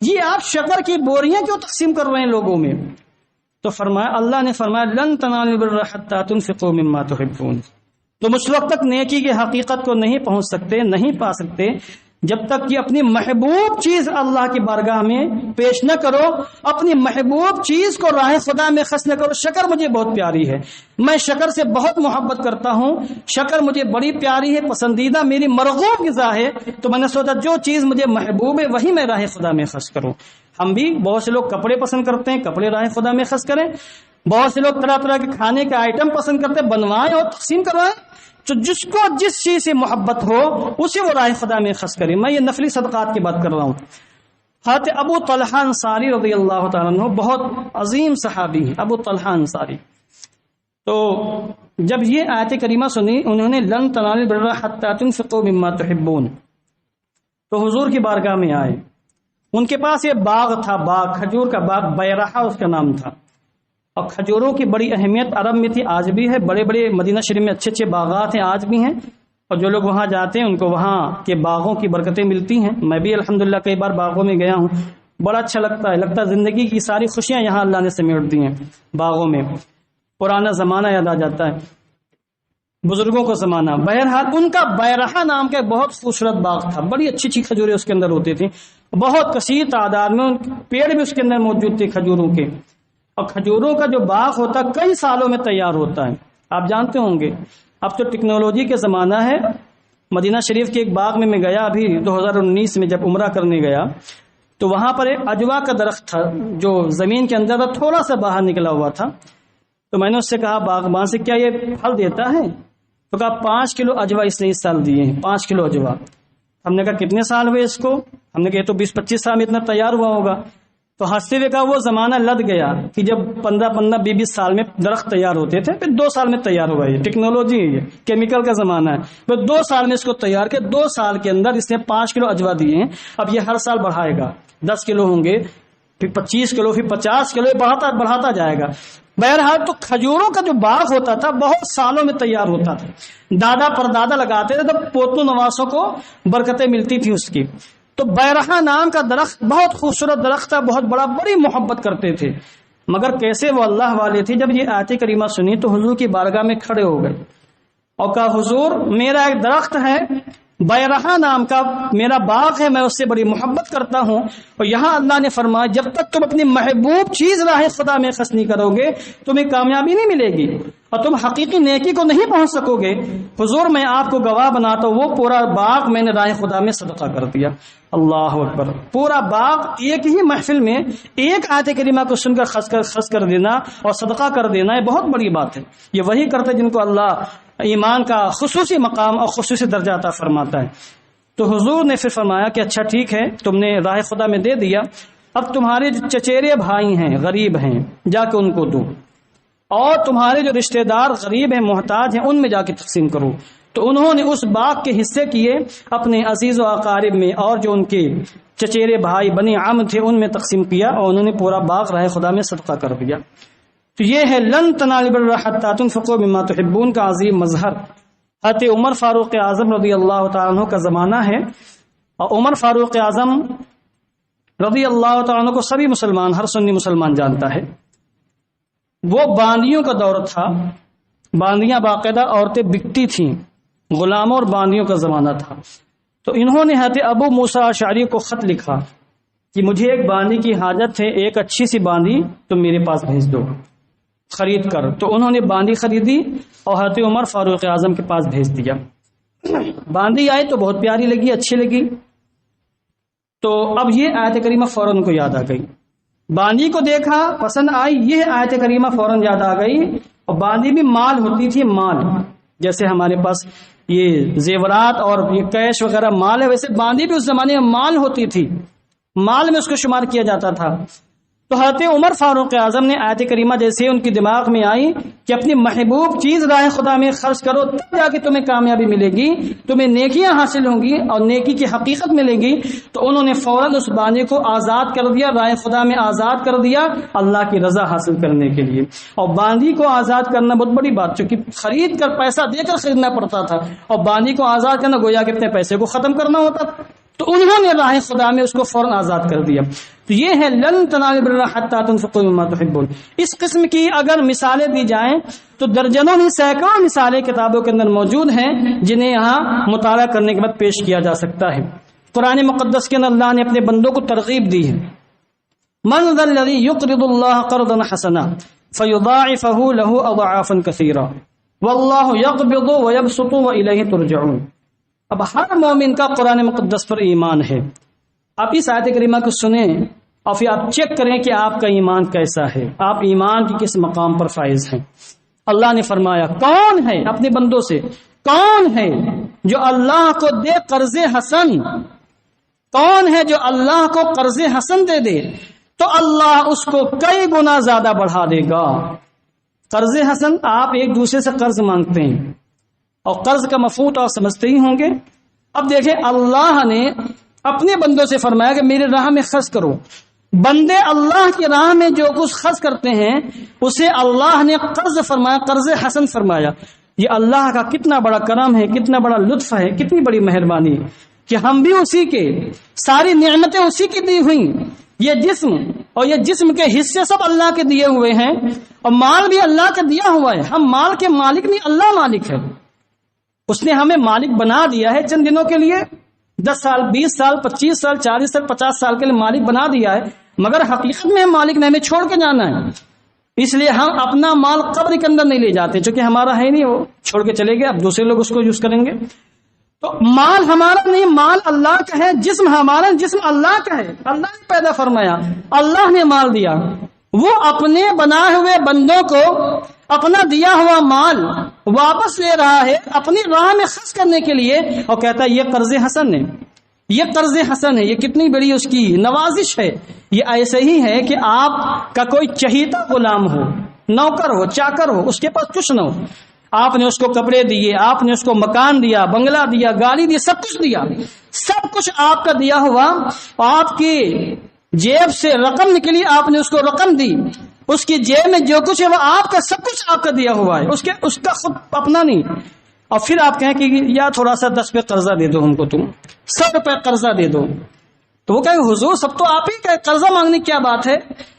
یہ آپ شکر کی بوریاں کیوں تقسیم کر رہے ہیں لوگوں میں؟ تو فرمایا، اللہ نے فرمایا لن تنالوا البر حتى تنفقوا مما تحبون، تم اس وقت تک نیکی کی حقیقت کو نہیں پہنچ سکتے، نہیں پا سکتے جب تک کہ اپنی محبوب چیز اللہ کی بارگاہ میں پیش نہ کرو، اپنی محبوب چیز کو راہ خدا میں خرچ نہ کرو۔ شکر مجھے بہت پیاری ہے، میں شکر سے بہت محبت کرتا ہوں، شکر مجھے بڑی پیاری ہے، پسندیدہ میری مرغوب غذا ہے، تو میں نے سوچا جو چیز مجھے محبوب ہے وہی میں راہ خدا میں خرچ کروں۔ ہم بھی بہت سے لوگ کپڑے پسند کرتے ہیں، کپڑے راہ خدا میں خرچ کریں، بہت سے لوگ طرح طرح کے کھانے کے آئٹم پسند کرتے ہیں، بنوائیں اور تقسیم کروائیں، تو جس کو جس چیز سے محبت ہو اسے وہ راہ خدا میں خرچ کرے۔ میں یہ نفلی صدقات کی بات کر رہا ہوں۔ حضرت ابو طلحہ انصاری رضی اللہ تعالیٰ عنہ بہت عظیم صحابی ہیں، ابو طلحہ انصاری، تو جب یہ آیت کریمہ سنی انہوں نے لن تنالوا البر حتى تنفقوا مما تحبون، تو حضور کی بارگاہ میں آئے، ان کے پاس یہ باغ تھا، باغ کھجور کا باغ، بیرحہ اس کا نام تھا، اور کھجوروں کی بڑی اہمیت عرب میں تھی، آج بھی ہے، بڑے بڑے مدینہ شریف میں اچھے اچھے باغات ہیں، آج بھی ہیں، اور جو لوگ وہاں جاتے ہیں ان کو وہاں کے باغوں کی برکتیں ملتی ہیں۔ میں بھی الحمدللہ کئی بار باغوں میں گیا ہوں، بڑا اچھا لگتا ہے، زندگی کی ساری خوشیاں یہاں اللہ نے سمیٹ دی ہیں باغوں میں، پرانا زمانہ یاد آ جاتا ہے، بزرگوں کا زمانہ۔ بہرحال ان کا بیرحہ نام کا ایک بہت خوبصورت باغ تھا، بڑی اچھی اچھی کھجوریں اس کے اندر ہوتی تھیں، بہت کثیر تعداد میں پیڑ بھی اس کے اندر موجود تھے کھجوروں کے، اور کھجوروں کا جو باغ ہوتا ہے کئی سالوں میں تیار ہوتا ہے، آپ جانتے ہوں گے اب تو ٹیکنالوجی کے زمانہ ہے۔ مدینہ شریف کے ایک باغ میں گیا ابھی 2019 میں جب عمرہ کرنے گیا، تو وہاں پر ایک عجوا کا درخت تھا جو زمین کے اندر تھوڑا سا باہر نکلا ہوا تھا، تو میں نے اس سے کہا باغبان سے کیا یہ پھل دیتا ہے؟ تو کہا 5 کلو عجوا اس نے اس سال دیے ہیں، 5 کلو عجوا۔ ہم نے کہا کتنے سال ہوئے اس کو؟ ہم نے کہا تو 20-25 سال میں اتنا تیار ہوا ہوگا۔ تو ہنستے ہوئے کہا وہ زمانہ لد گیا کہ جب 15-20 سال میں درخت تیار ہوتے تھے، پھر 2 سال میں تیار ہوا، یہ ٹیکنالوجی ہے، یہ کیمیکل کا زمانہ ہے، پھر 2 سال میں اس کو تیار کیا، 2 سال کے اندر اس نے 5 کلو عجوا دیے ہیں، اب یہ ہر سال بڑھائے گا، 10 کلو ہوں گے، پھر 25 کلو، پھر 50 کلو، بڑھاتا جائے گا۔ بہرحال تو کھجوروں کا جو باغ ہوتا تھا بہت سالوں میں تیار ہوتا تھا، دادا پردادا لگاتے تھے تو پوتوں نواسوں کو برکتیں ملتی تھی اس کی۔ تو بیرحہ نام کا درخت بہت خوبصورت درخت تھا، بہت بڑا، بڑی محبت کرتے تھے، مگر کیسے وہ اللہ والے تھے، جب یہ آیت کریمہ سنی تو حضور کی بارگاہ میں کھڑے ہو گئے اور کہا حضور میرا ایک درخت ہے بیرحہ نام کا، میرا باغ ہے، میں اس سے بڑی محبت کرتا ہوں، اور یہاں اللہ نے فرمایا جب تک تم اپنی محبوب چیز راہ خدا میں خرچ نہیں کرو گے تمہیں کامیابی نہیں ملے گی اور تم حقیقی نیکی کو نہیں پہنچ سکو گے۔ حضور میں آپ کو گواہ بناتا ہوں، وہ پورا باغ میں نے راہ خدا میں صدقہ کر دیا۔ اللہ اکبر، پورا باغ ایک ہی محفل میں ایک آیت کریمہ کو سن کر خرچ کر دینا اور صدقہ کر دینا، یہ بہت بڑی بات ہے۔ یہ وہی کرتے جن کو اللہ ایمان کا خصوصی مقام اور خصوصی درجہ عطا فرماتا ہے۔ تو حضور نے پھر فرمایا کہ اچھا ٹھیک ہے، تم نے راہ خدا میں دے دیا، اب تمہارے جو چچیرے بھائی ہیں، غریب ہیں، جا کے ان کو دو، اور تمہارے جو رشتہ دار غریب ہیں، محتاج ہیں، ان میں جا کے تقسیم کرو۔ تو انہوں نے اس باغ کے حصے کیے اپنے عزیز و اقارب میں، اور جو ان کے چچیرے بھائی بنی عم تھے ان میں تقسیم کیا، اور انہوں نے پورا باغ راہ خدا میں صدقہ کر دیا۔ تو یہ ہے لن تنالوا البر حتى تنفقوا مما تحبون کا عظیم مظہر۔ حضرت عمر فاروق اعظم رضی اللہ تعالیٰ عنہ کا زمانہ ہے، اور عمر فاروق اعظم رضی اللہ تعالیٰ عنہ کو سبھی مسلمان، ہر سنی مسلمان جانتا ہے۔ وہ باندیوں کا دور تھا، باندیاں باقاعدہ عورتیں بکتی تھیں، غلاموں اور باندیوں کا زمانہ تھا۔ تو انہوں نے حضرت ابو موسیٰ اشعری کو خط لکھا کہ مجھے ایک باندی کی حاجت ہے، ایک اچھی سی باندی تم میرے پاس بھیج دو خرید کر۔ تو انہوں نے باندی خریدی اور حضرت عمر فاروق اعظم کے پاس بھیج دیا۔ باندی آئی تو بہت پیاری لگی، اچھی لگی، تو اب یہ آیت کریمہ فوراً کو یاد آ گئی۔ باندی کو دیکھا، پسند آئی، یہ آیت کریمہ فوراً یاد آ گئی۔ اور باندی بھی مال ہوتی تھی، مال جیسے ہمارے پاس یہ زیورات اور یہ کیش وغیرہ مال ہے، ویسے باندی بھی اس زمانے میں مال ہوتی تھی، مال میں اس کو شمار کیا جاتا تھا۔ تو حضرت عمر فاروق اعظم نے آیت کریمہ جیسے ان کی دماغ میں آئی کہ اپنی محبوب چیز راہ خدا میں خرچ کرو تب جا کے تمہیں کامیابی ملے گی، تمہیں نیکیاں حاصل ہوں گی اور نیکی کی حقیقت ملے گی، تو انہوں نے فوراً اس باندھی کو آزاد کر دیا، راہ خدا میں آزاد کر دیا اللہ کی رضا حاصل کرنے کے لیے۔ اور باندھی کو آزاد کرنا بہت بڑی بات، چونکہ خرید کر پیسہ دے کر خریدنا پڑتا تھا، اور باندھی کو آزاد کرنا گویا کہ اپنے پیسے کو ختم کرنا ہوتا تھا، تو انہوں نے راہ خدا میں اس کو فوراً آزاد کر دیا۔ تو یہ ہے لن تنالوا البر حتی تنفقوا مما تحبون۔ اس قسم کی اگر مثالیں دی جائیں تو درجنوں نہیں سینکڑوں مثالیں کتابوں کے اندر موجود ہیں جنہیں یہاں مطالعہ کرنے کے بعد پیش کیا جا سکتا ہے۔ قرآن مقدس کے اندر اللہ نے اپنے بندوں کو ترغیب دی ہے، من ذا الذی یقرض اللہ قرضا حسنا فیضاعفہ لہ اضعافا کثیرا واللہ یقبض ویبسط والیہ ترجعون۔ اب ہر مومن کا قرآن مقدس پر ایمان ہے۔ آپ اس آیت کریمہ کو سنیں اور پھر آپ چیک کریں کہ آپ کا ایمان کیسا ہے، آپ ایمان کی کس مقام پر فائز ہیں۔ اللہ نے فرمایا کون ہے، اپنے بندوں سے کون ہے جو اللہ کو دے قرض حسن، کون ہے جو اللہ کو قرض حسن دے دے تو اللہ اس کو کئی گنا زیادہ بڑھا دے گا۔ قرض حسن، آپ ایک دوسرے سے قرض مانگتے ہیں اور قرض کا مفہوم آپ سمجھتے ہی ہوں گے۔ اب دیکھیں اللہ نے اپنے بندوں سے فرمایا کہ میرے راہ میں خرچ کرو۔ بندے اللہ کی راہ میں جو کچھ خرچ کرتے ہیں اسے اللہ نے قرض فرمایا، قرض حسن فرمایا۔ یہ اللہ کا کتنا بڑا کرم ہے، کتنا بڑا لطف ہے، کتنی بڑی مہربانی ہے کہ ہم بھی اسی کے، ساری نعمتیں اسی کی دی ہوئی، یہ جسم اور یہ جسم کے حصے سب اللہ کے دیے ہوئے ہیں، اور مال بھی اللہ کا دیا ہوا ہے۔ ہم مال کے مالک نہیں، اللہ مالک ہے۔ اس نے ہمیں مالک بنا دیا ہے چند دنوں کے لیے، 10 سال 20 سال 25 سال 40 سال 50 سال کے لیے مالک بنا دیا ہے، مگر حقیقت میں مالک نے ہمیں چھوڑ کے جانا ہے، اس لیے ہم اپنا مال قبر کے اندر نہیں لے جاتے، چونکہ ہمارا ہے نہیں، وہ چھوڑ کے چلے گئے، اب دوسرے لوگ اس کو یوز کریں گے۔ تو مال ہمارا نہیں، مال اللہ کا ہے، جسم ہمارا، جسم اللہ کا ہے، اللہ نے پیدا فرمایا، اللہ نے مال دیا، وہ اپنے بنائے ہوئے بندوں کو اپنا دیا ہوا مال واپس لے رہا ہے اپنی راہ میں خرچ کرنے کے لیے، اور کہتا ہے یہ قرض حسن ہے، یہ قرض حسن ہے۔ یہ کتنی بڑی اس کی نوازش ہے۔ یہ ایسے ہی ہے کہ آپ کا کوئی چہیتا غلام ہو، نوکر ہو، چاکر ہو، اس کے پاس کچھ نہ ہو، آپ نے اس کو کپڑے دیے، آپ نے اس کو مکان دیا، بنگلہ دیا، گاڑی دی، سب کچھ دیا، سب کچھ آپ کا دیا ہوا، آپ کی جیب سے رقم نکلی، آپ نے اس کو رقم دی، اس کی جیب میں جو کچھ ہے وہ آپ کا، سب کچھ آپ کا دیا ہوا ہے، اس کا خود اپنا نہیں۔ اور پھر آپ کہیں کہ یا تھوڑا سا 10 روپے قرضہ دے دو ہم کو، تم 100 روپے قرضہ دے دو، تو وہ کہیں حضور سب تو آپ ہی کا، قرضہ مانگنے کی کیا بات ہے،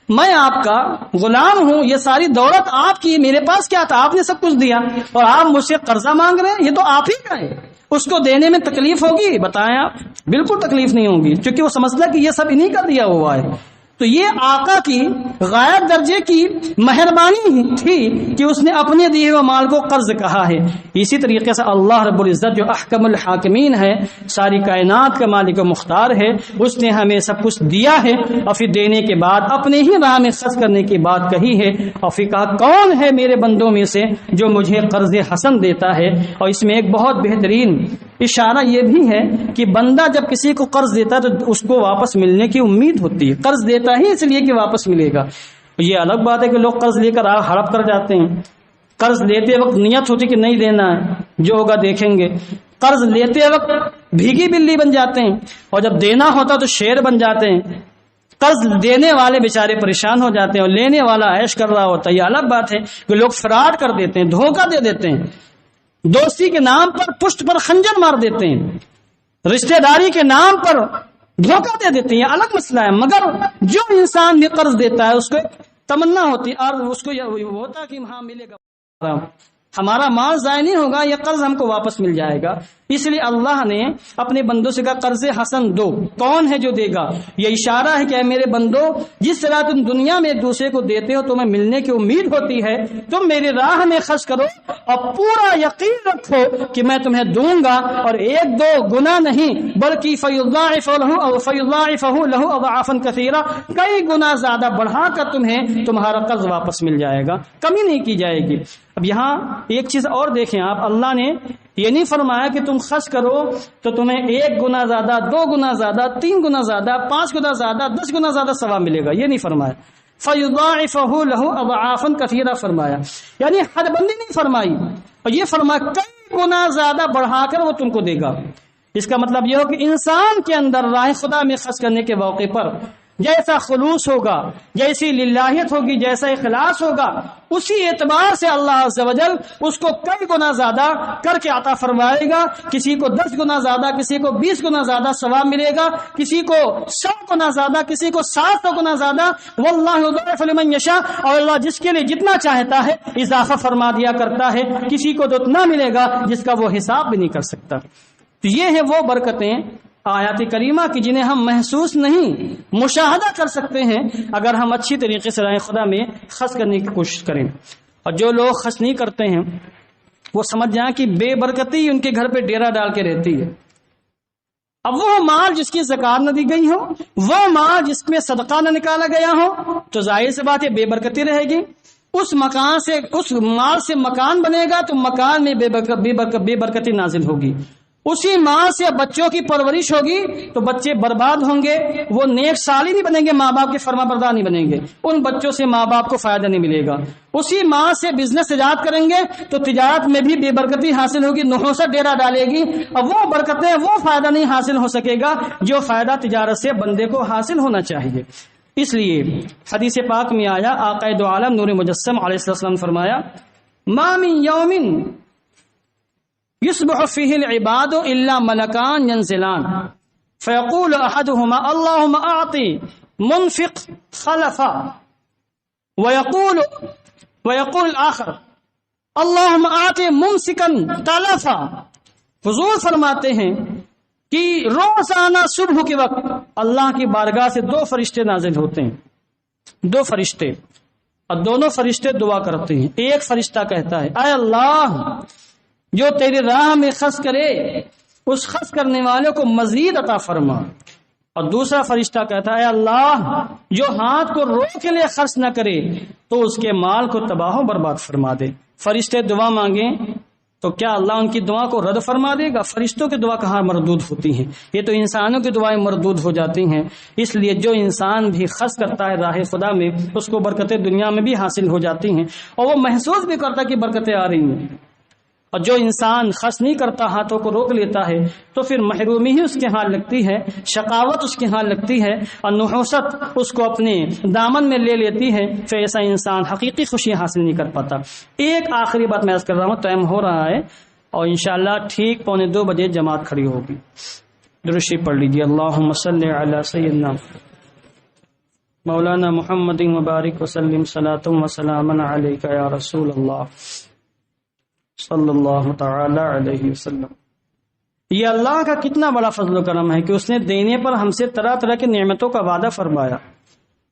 میں آپ کا غلام ہوں، یہ ساری دولت آپ کی، میرے پاس کیا تھا، آپ نے سب کچھ دیا اور آپ مجھ سے قرضہ مانگ رہے ہیں، یہ تو آپ ہی کا ہے، اس کو دینے میں تکلیف ہوگی؟ بتائیں آپ، بالکل تکلیف نہیں ہوگی، کیونکہ وہ سمجھتا کہ یہ سب انہی کا دیا ہوا ہے۔ تو یہ آقا کی غائب درجے کی مہربانی تھی کہ اس نے اپنے دیے ہوئے مال کو قرض کہا ہے۔ اسی طریقے سے اللہ رب العزت جو احکم الحاکمین ہے، ساری کائنات کا مالک و مختار ہے، اس نے ہمیں سب کچھ دیا ہے، اور پھر دینے کے بعد اپنے ہی راہ میں خرچ کرنے کی بات کہی ہے، اور پھر کہا کون ہے میرے بندوں میں سے جو مجھے قرض حسن دیتا ہے۔ اور اس میں ایک بہت بہترین اشارہ یہ بھی ہے کہ بندہ جب کسی کو قرض دیتا ہے تو اس کو واپس ملنے کی امید ہوتی ہے، قرض دیتا ہی اس لیے کہ واپس ملے گا۔ یہ الگ بات ہے کہ لوگ قرض لے کر ہڑپ کر جاتے ہیں، قرض لیتے وقت نیت ہوتی کہ نہیں دینا ہے، جو ہوگا دیکھیں گے، قرض لیتے وقت بھیگی بلی بن جاتے ہیں، اور جب دینا ہوتا تو شیر بن جاتے ہیں۔ قرض دینے والے بیچارے پریشان ہو جاتے ہیں اور لینے والا عیش کر رہا ہوتا ہے۔ یہ الگ بات ہے کہ لوگ فراڈ کر دیتے ہیں، دھوکہ دے دیتے ہیں، دوستی کے نام پر پشت پر خنجر مار دیتے ہیں، رشتہ داری کے نام پر دھوکہ دے دیتے ہیں، یہ الگ مسئلہ ہے۔ مگر جو انسان بھی قرض دیتا ہے اس کو تمنا ہوتی ہے اور اس کو یہ ہوتا ہے کہ ہاں ملے گا، ہمارا مال ضائع نہیں ہوگا، یہ قرض ہم کو واپس مل جائے گا۔ اس لیے اللہ نے اپنے بندوں سے کہا قرض حسن دو، کون ہے جو دے گا؟ یہ اشارہ ہے کہ اے میرے بندو، جس طرح تم دنیا میں ایک دوسرے کو دیتے ہو تمہیں ملنے کی امید ہوتی ہے، تم میری راہ میں خرچ کرو اور پورا یقین رکھو کہ میں تمہیں دوں گا، اور 1-2 گنا نہیں بلکہ فیضاعفہ لہ اضعافا کثیرہ، کئی گنا زیادہ بڑھا کر تمہیں تمہارا قرض واپس مل جائے گا، کمی نہیں کی جائے گی۔ اب یہاں ایک چیز اور دیکھیں آپ، اللہ نے یہ نہیں فرمایا کہ تم تم خرچ کرو تو تمہیں 1 گنا زیادہ، 2 گنا زیادہ، 3 گنا زیادہ، 5 گنا زیادہ، 10 گنا زیادہ ثواب ملے گا، یہ نہیں فرمایا۔ فَيُضَاعِفَهُ لَهُ أَضْعَافًا كَثِيرًا فرمایا، یعنی حد بندی نہیں فرمائی، اور یہ فرمایا کئی گنا زیادہ بڑھا کر وہ تم کو دے گا۔ اس کا مطلب یہ ہو کہ انسان کے اندر راہ خدا میں خرچ کرنے کے موقع پر جیسا خلوص ہوگا، جیسی للہیت ہوگی، جیسا اخلاص ہوگا، اسی اعتبار سے اللہ عز و جل اس کو کئی گنا زیادہ کر کے عطا فرمائے گا۔ کسی کو 10 گنا زیادہ، کسی کو 20 گنا زیادہ ثواب ملے گا، کسی کو 100 گنا زیادہ، کسی کو 700 گنا زیادہ۔ واللہ یضاعف لمن یشاء، اور اللہ جس کے لیے جتنا چاہتا ہے اضافہ فرما دیا کرتا ہے، کسی کو تو اتنا ملے گا جس کا وہ حساب بھی نہیں کر سکتا۔ تو یہ ہے وہ برکتیں آیات کریمہ کی جنہیں ہم محسوس نہیں، مشاہدہ کر سکتے ہیں اگر ہم اچھی طریقے سے راہ خدا میں خرچ کرنے کی کوشش کریں۔ اور جو لوگ خرچ نہیں کرتے ہیں وہ سمجھ جائیں کہ بے برکتی ان کے گھر پہ ڈیرا ڈال کے رہتی ہے۔ اب وہ مال جس کی زکات نہ دی گئی ہو، وہ مال جس میں صدقہ نہ نکالا گیا ہو، تو ظاہر سی بات ہے بے برکتی رہے گی۔ اس مکان سے، اس مال سے مکان بنے گا تو مکان میں بے برکتی نازل ہوگی۔ اسی ماں سے بچوں کی پرورش ہوگی تو بچے برباد ہوں گے، وہ نیک سالی نہیں بنیں گے، ماں باپ کے فرما بردار نہیں بنیں گے، ان بچوں سے ماں باپ کو فائدہ نہیں ملے گا۔ اسی ماں سے بزنس تجارت کریں گے تو تجارت میں بھی بے برکتی حاصل ہوگی، نحوست ڈیرا ڈالے گی، اور وہ برکتیں، وہ فائدہ نہیں حاصل ہو سکے گا جو فائدہ تجارت سے بندے کو حاصل ہونا چاہیے۔ اس لیے حدیث پاک میں آیا، آقا دو عالم نور مجسم علیہ السلام نے فرمایا، ما من یوم یصبح فیہ العباد الا ملکان ینزلان فیقول احدہما اللہم اعطی منفق خلفا ویقول الاخر اللہم اعطی ممسکا تلفا۔ حضور فرماتے ہیں کہ روزانہ صبح کے وقت اللہ کی بارگاہ سے 2 فرشتے نازل ہوتے ہیں، 2 فرشتے، اور دونوں فرشتے دعا کرتے ہیں۔ ایک فرشتہ کہتا ہے، اے اللہ، جو تیری راہ میں خرچ کرے اس خرچ کرنے والے کو مزید عطا فرما۔ اور دوسرا فرشتہ کہتا ہے، اے اللہ، جو ہاتھ کو روک کے لیے خرچ نہ کرے تو اس کے مال کو تباہ و برباد فرما دے۔ فرشتے دعا مانگیں تو کیا اللہ ان کی دعا کو رد فرما دے گا؟ فرشتوں کی دعا کہاں مردود ہوتی ہیں، یہ تو انسانوں کی دعائیں مردود ہو جاتی ہیں۔ اس لیے جو انسان بھی خرچ کرتا ہے راہ خدا میں، اس کو برکتیں دنیا میں بھی حاصل ہو جاتی ہیں اور وہ محسوس بھی کرتا کہ برکتیں آ رہی ہیں۔ اور جو انسان خرچ نہیں کرتا، ہاتھوں کو روک لیتا ہے، تو پھر محرومی ہی اس کے ہاں لگتی ہے، شقاوت اس کے ہاں لگتی ہے، اور نحوست اس کو اپنے دامن میں لے لیتی ہے، پھر ایسا انسان حقیقی خوشی حاصل نہیں کر پاتا۔ ایک آخری بات میں عرض کر رہا ہوں، ٹائم ہو رہا ہے اور انشاءاللہ ٹھیک 2:45 بجے جماعت کھڑی ہوگی۔ درود شریف پڑھ لیجیے، اللہم صلی علی سیدنا مولانا محمد مبارک وسلم صلاۃ و سلام علیک یا رسول اللہ صلی اللہ تعالی علیہ وسلم۔ یہ اللہ کا کتنا بڑا فضل و کرم ہے کہ اس نے دینے پر ہم سے طرح طرح کی نعمتوں کا وعدہ فرمایا،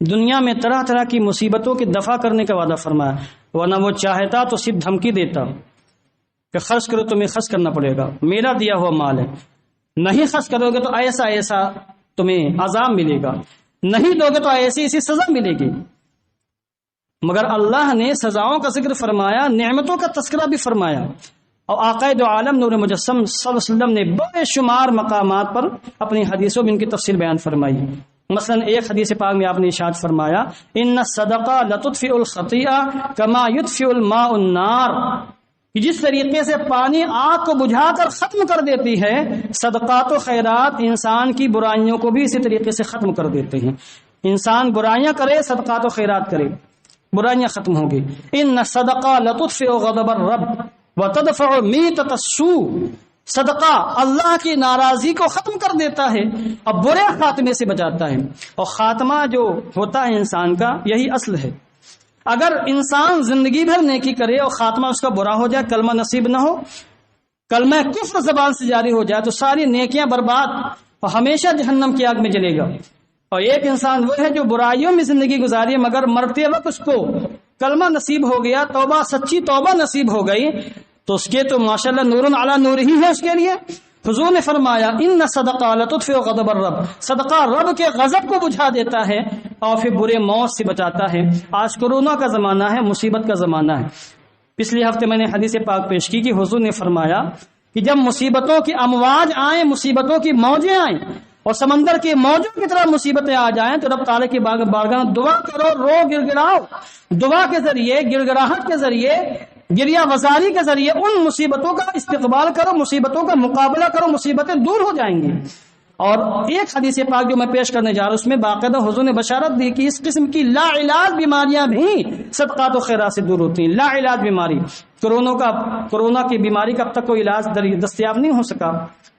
دنیا میں طرح طرح کی مصیبتوں کی دفع کرنے کا وعدہ فرمایا، ورنہ وہ چاہتا تو صرف دھمکی دیتا کہ خرچ کرو، تمہیں خرچ کرنا پڑے گا، میرا دیا ہوا مال ہے، نہیں خرچ کرو گے تو ایسا ایسا تمہیں عذاب ملے گا، نہیں دو گے تو ایسی ایسی سزا ملے گی۔ مگر اللہ نے سزاؤں کا ذکر فرمایا، نعمتوں کا تذکرہ بھی فرمایا، اور آقا دو عالم نور مجسم صلی اللہ علیہ وسلم نے بے شمار مقامات پر اپنی حدیثوں میں ان کی تفصیل بیان فرمائی۔ مثلا ایک حدیث پاک میں آپ نے ارشاد فرمایا، ان الصدقہ لتطفئ الخطیئہ کما یطفئ الماء النار، جس طریقے سے پانی آگ کو بجھا کر ختم کر دیتی ہے، صدقات و خیرات انسان کی برائیوں کو بھی اسی طریقے سے ختم کر دیتے ہیں۔ انسان برائیاں کرے، صدقات و خیرات کرے، برائیاں ختم ہوں گی۔ ان الصدقہ لتطفئ غضب الرب وتدفع میتۃ السوء، صدقہ اللہ کی ناراضی کو ختم کر دیتا ہے اور برے خاتمے سے بچاتا ہے، اور خاتمہ جو ہوتا ہے انسان کا یہی اصل ہے۔ اگر انسان زندگی بھر نیکی کرے اور خاتمہ اس کا برا ہو جائے، کلمہ نصیب نہ ہو، کلمہ کفر زبان سے جاری ہو جائے، تو ساری نیکیاں برباد اور ہمیشہ جہنم کی آگ میں جلے گا۔ اور ایک انسان وہ ہے جو برائیوں میں زندگی گزاری مگر مرتے وقت اس کو کلمہ نصیب ہو گیا، توبہ، سچی توبہ نصیب ہو گئی، تو اس کے تو ماشاءاللہ نور علی نور ہی ہے اس کے لیے۔ حضور نے فرمایا، ان صدقہ لتطفئ غضب الرب، صدقہ رب کے غضب کو بجھا دیتا ہے اور پھر برے موت سے بچاتا ہے۔ آج کورونا کا زمانہ ہے، مصیبت کا زمانہ ہے۔ پچھلے ہفتے میں نے حدیث پاک پیش کی کہ حضور نے فرمایا کہ جب مصیبتوں کی امواج آئیں، مصیبتوں کی موجیں آئیں اور سمندر کی موجوں کی طرح مصیبتیں آ جائیں تو رب تعالیٰ کی بارگاہ میں دعا کرو، رو گر گراؤ، دعا کے ذریعے، گر گراہٹ کے ذریعے، گریہ وزاری کے ذریعے ان مصیبتوں کا استقبال کرو، مصیبتوں کا مقابلہ کرو، مصیبتیں دور ہو جائیں گی۔ اور ایک حدیث پاک جو میں پیش کرنے جا رہا ہوں اس میں باقاعدہ حضور نے بشارت دی کہ اس قسم کی لا علاج بیماریاں بھی صدقات و خیرات سے دور ہوتی ہیں۔ لا علاج بیماری، کورونا کی بیماری کا اب تک کوئی علاج دستیاب نہیں ہو سکا،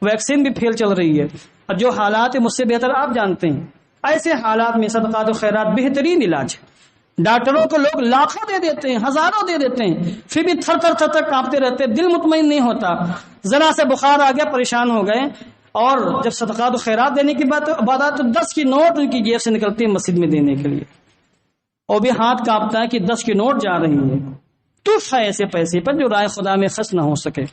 ویکسین بھی فیل چل رہی ہے، اور جو حالات مجھ سے بہتر آپ جانتے ہیں، ایسے حالات میں صدقات و خیرات بہترین علاج ہے۔ ڈاکٹروں کو لوگ لاکھوں دے دیتے ہیں، ہزاروں دے دیتے ہیں، پھر بھی تھر تھر کانپتے رہتے، دل مطمئن نہیں ہوتا، ذرا سے بخار آ گیا پریشان ہو گئے، اور جب صدقات و خیرات دینے کی بات تو 10 کی نوٹ ان کی جیب سے نکلتی ہے مسجد میں دینے کے لیے، اور بھی ہاتھ کانپتا ہے کہ 10 کی نوٹ جا رہی ہے۔ تف ہے ایسے پیسے پر جو رائے خدا میں خرچ نہ ہو سکے۔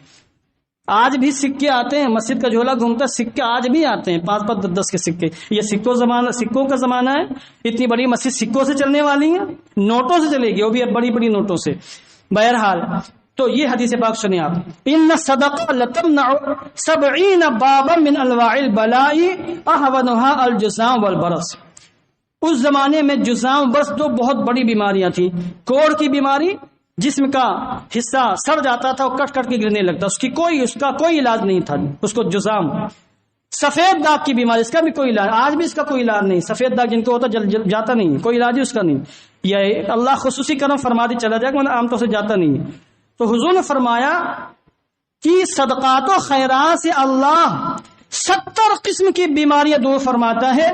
آج بھی سکے آتے ہیں، مسجد کا جھولا گھومتا ہے، سکے آج بھی آتے ہیں، 5 10 کے سکے۔ یہ سکوں کا زمانہ ہے، اتنی بڑی مسجد سکوں سے چلنے والی ہے، نوٹوں سے چلے گی، وہ بھی بڑی بڑی نوٹوں سے۔ بہرحال تو یہ حدیث پاک سنیں آپ، ان الصدقہ لتمنع 70 بابا من انواع البلاء احونها الجذام والبرص۔ اس زمانے میں جذام برص دو بہت بڑی بیماریاں تھیں۔ کوڑ کی بیماری، جسم کا حصہ سڑ جاتا تھا اور کٹ کٹ کے گرنے لگتا، اس کا کوئی علاج نہیں تھا، اس کو جذام۔ سفید داغ کی بیماری، اس کا بھی کوئی علاج، آج بھی اس کا کوئی علاج نہیں۔ سفید داغ جن کو ہوتا جاتا نہیں، کوئی علاج ہی اس کا نہیں، یہ اللہ خصوصی کرم فرما دی چلا جائے گا، عام طور سے جاتا نہیں۔ تو حضور نے فرمایا کہ صدقات و خیرات سے اللہ 70 قسم کی بیماریاں دور فرماتا ہے۔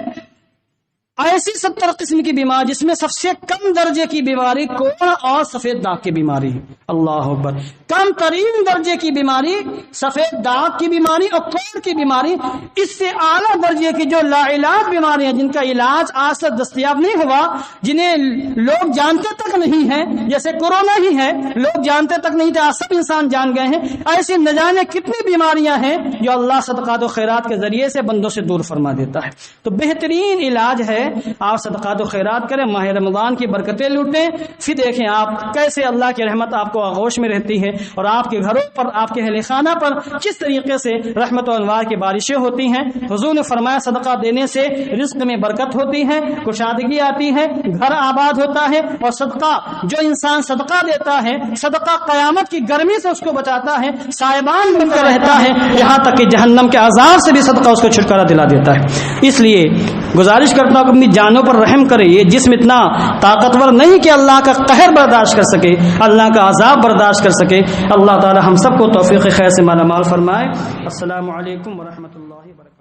ایسی 70 قسم کی بیماری جس میں سب سے کم درجے کی بیماری کوڑ اور سفید داغ کی بیماری ہے۔ اللہ اکبر، کم ترین درجے کی بیماری سفید داغ کی بیماری اور کوڑ کی بیماری، اس سے اعلیٰ درجے کی جو لا علاج بیماریاں جن کا علاج آج تک دستیاب نہیں ہوا، جنہیں لوگ جانتے تک نہیں ہیں، جیسے کورونا ہی ہے، لوگ جانتے تک نہیں تھے، آج سب انسان جان گئے ہیں۔ ایسی نہ جانے کتنی بیماریاں ہیں جو اللہ صدقات و خیرات کے ذریعے سے بندوں سے دور فرما دیتا ہے۔ تو بہترین علاج ہے آپ صدقات و خیرات کریں، ماہ رمضان کی برکتیں لوٹیں، پھر دیکھیں آپ کیسے اللہ کی رحمت آپ کو آغوش میں رہتی ہے، اور آپ کے گھروں پر، آپ کے اہل خانہ پر کس طریقے سے رحمت و انوار کی بارشیں ہوتی ہیں۔ حضور نے فرمایا صدقہ دینے سے رزق میں برکت ہوتی ہے، کشادگی آتی ہے، گھر آباد ہوتا ہے، اور صدقہ جو انسان صدقہ دیتا ہے، صدقہ قیامت کی گرمی سے اس کو بچاتا ہے، سائبان بن کر رہتا ہے، یہاں تک کہ جہنم کے عذاب سے بھی صدقہ اس کو چھٹکارا دلا دیتا ہے۔ اس لیے گزارش کرتا ہوں کہ اپنی جانوں پر رحم کرے، یہ جسم اتنا طاقتور نہیں کہ اللہ کا قہر برداشت کر سکے، اللہ کا عذاب برداشت کر سکے۔ اللہ تعالی ہم سب کو توفیق خیر سے مالا مال فرمائے۔ السلام علیکم ورحمۃ اللہ وبرکاتہ۔